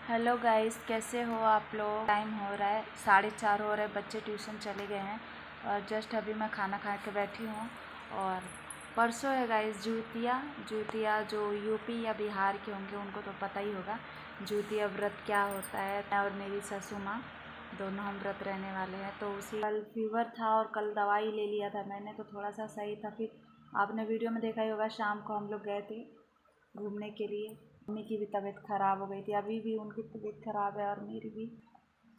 Hello guys, कैसे हो आप लोग। टाइम हो रहा है 4:30 हो रहा है, बच्चे ट्यूशन चले गए हैं और जस्ट अभी मैं खाना खा के बैठी हूँ। और परसों है गाइस जूतिया। जूतिया जो यूपी या बिहार के होंगे उनको तो पता ही होगा जूतिया व्रत क्या होता है। मैं और मेरी ससु माँ दोनों हम व्रत रहने वाले हैं। तो उसी कल फीवर था और कल दवाई ले लिया था मैंने, तो थोड़ा सा सही था। फिर आपने वीडियो में देखा ही होगा, शाम को हम लोग गए थे घूमने के लिए। मम्मी की भी तबीयत ख़राब हो गई थी, अभी भी उनकी तबीयत ख़राब है और मेरी भी,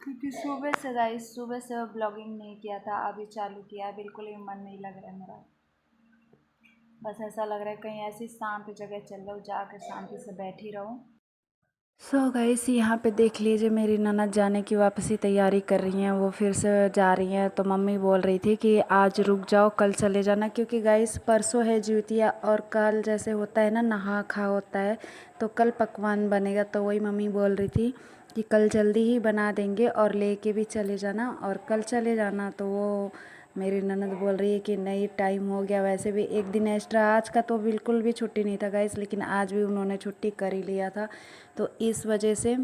क्योंकि सुबह से ब्लॉगिंग नहीं किया था, अभी चालू किया है। बिल्कुल भी मन नहीं लग रहा है मेरा। बस ऐसा लग रहा है कहीं ऐसी शांत जगह चल जाऊँ, जाकर शांति से बैठी रहूँ। सो गाइस, यहाँ पे देख लीजिए मेरी ननद जाने की वापसी तैयारी कर रही हैं। वो फिर से जा रही हैं, तो मम्मी बोल रही थी कि आज रुक जाओ, कल चले जाना, क्योंकि गाइस परसों है ज्यूतिया और कल जैसे होता है ना नहा खा होता है, तो कल पकवान बनेगा। तो वही मम्मी बोल रही थी कि कल जल्दी ही बना देंगे और लेके भी चले जाना और कल चले जाना। तो वो मेरी ननद बोल रही है कि नहीं, टाइम हो गया। वैसे भी एक दिन एक्स्ट्रा, आज का तो बिल्कुल भी छुट्टी नहीं था गाइस, लेकिन आज भी उन्होंने छुट्टी कर ही लिया था। तो इस वजह से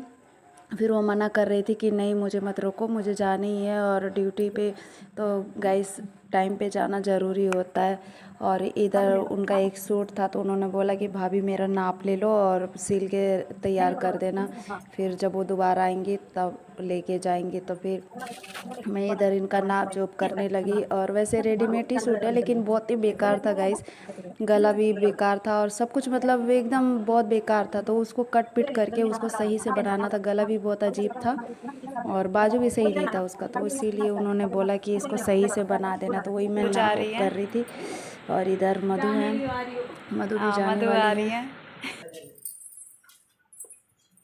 फिर वो मना कर रही थी कि नहीं, मुझे मत रोको, मुझे जाना ही है और ड्यूटी पे तो गाइस टाइम पे जाना ज़रूरी होता है। और इधर उनका एक सूट था, तो उन्होंने बोला कि भाभी मेरा नाप ले लो और सिल के तैयार कर देना, फिर जब वो दोबारा आएंगी तब लेके जाएंगी। तो फिर मैं इधर इनका नाप जोप करने लगी। और वैसे रेडीमेड ही सूट है, लेकिन बहुत ही बेकार था गाइस। गला भी बेकार था और सब कुछ मतलब एकदम बहुत बेकार था। तो उसको कट पिट करके उसको सही से बनाना था। गला भी बहुत अजीब था और बाजू भी सही नहीं था उसका, तो इसीलिए उन्होंने बोला कि इसको सही से बना देना। तो वही मैं नाप वाप कर रही थी। और इधर मधु है, मधु भी जाने वाली है।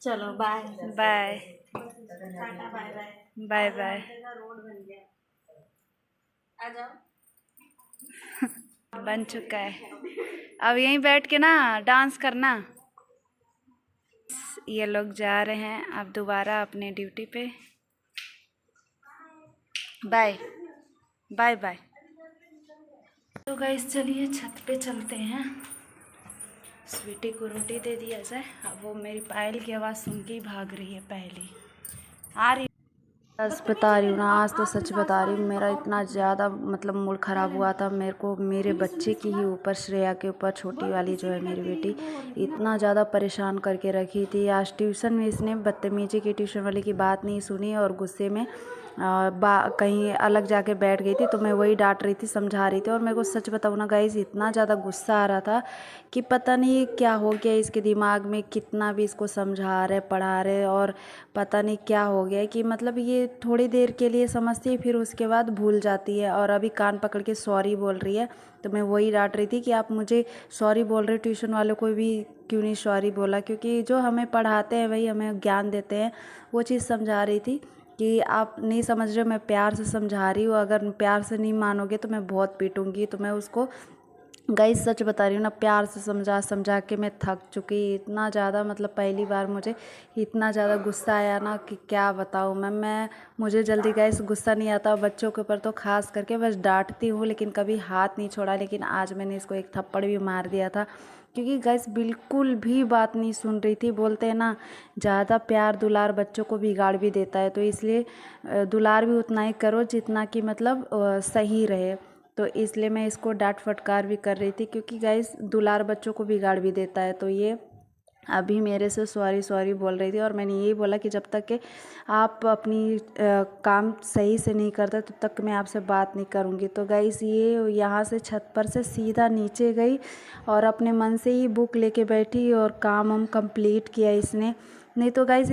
चलो बाय बाय बाय बाय। आ जाओ। बन चुका है, अब यहीं बैठ के ना डांस करना। ये लोग जा रहे हैं अब दोबारा अपने ड्यूटी पे। Bye bye bye. तो गाइस चलिए छत पे चलते हैं, स्वीटी को रोटी दे दिया जाए। अब वो मेरी पायल की आवाज़ सुन के ही भाग रही है, पहली आ रही। बस बता रही हूँ ना, आज तो सच बता रही हूँ, मेरा इतना ज़्यादा मतलब मूड ख़राब हुआ था। मेरे को मेरे बच्चे की ही ऊपर, श्रेया के ऊपर, छोटी वाली जो है मेरी बेटी, इतना ज़्यादा परेशान करके रखी थी। आज ट्यूशन में इसने बदतमीजी की, ट्यूशन वाले की बात नहीं सुनी और गुस्से में कहीं अलग जाके बैठ गई थी। तो मैं वही डांट रही थी, समझा रही थी। और मेरे को सच बताऊँ ना गाइस, इतना ज़्यादा गुस्सा आ रहा था कि पता नहीं क्या हो गया इसके दिमाग में। कितना भी इसको समझा रहे, पढ़ा रहे, और पता नहीं क्या हो गया कि मतलब ये थोड़ी देर के लिए समझती है, फिर उसके बाद भूल जाती है। और अभी कान पकड़ के सॉरी बोल रही है। तो मैं वही डांट रही थी कि आप मुझे सॉरी बोल रहे, ट्यूशन वालों को भी क्यों नहीं सॉरी बोला, क्योंकि जो हमें पढ़ाते हैं वही हमें ज्ञान देते हैं। वो चीज़ समझा रही थी कि आप नहीं समझ रहे, मैं प्यार से समझा रही हूँ, अगर प्यार से नहीं मानोगे तो मैं बहुत पीटूंगी। तो मैं उसको गाइस सच बता रही हूँ ना, प्यार से समझा समझा के मैं थक चुकी। इतना ज़्यादा मतलब पहली बार मुझे इतना ज़्यादा गुस्सा आया ना कि क्या बताऊँ मैं मुझे जल्दी गाइस गुस्सा नहीं आता बच्चों के ऊपर, तो खास करके बस डांटती हूँ, लेकिन कभी हाथ नहीं छोड़ा। लेकिन आज मैंने इसको एक थप्पड़ भी मार दिया था, क्योंकि गाइस बिल्कुल भी बात नहीं सुन रही थी। बोलते हैं ना, ज़्यादा प्यार दुलार बच्चों को बिगाड़ भी देता है। तो इसलिए दुलार भी उतना ही करो जितना कि मतलब सही रहे। तो इसलिए मैं इसको डांट फटकार भी कर रही थी, क्योंकि गाइस दुलार बच्चों को बिगाड़ भी देता है। तो ये अभी मेरे से सॉरी सॉरी बोल रही थी, और मैंने यही बोला कि जब तक कि आप अपनी काम सही से नहीं करते तब तक मैं आपसे बात नहीं करूँगी। तो गाइस ये यहाँ से छत पर से सीधा नीचे गई और अपने मन से ही बुक लेके बैठी और काम हम कंप्लीट किया इसने। नहीं तो गाइस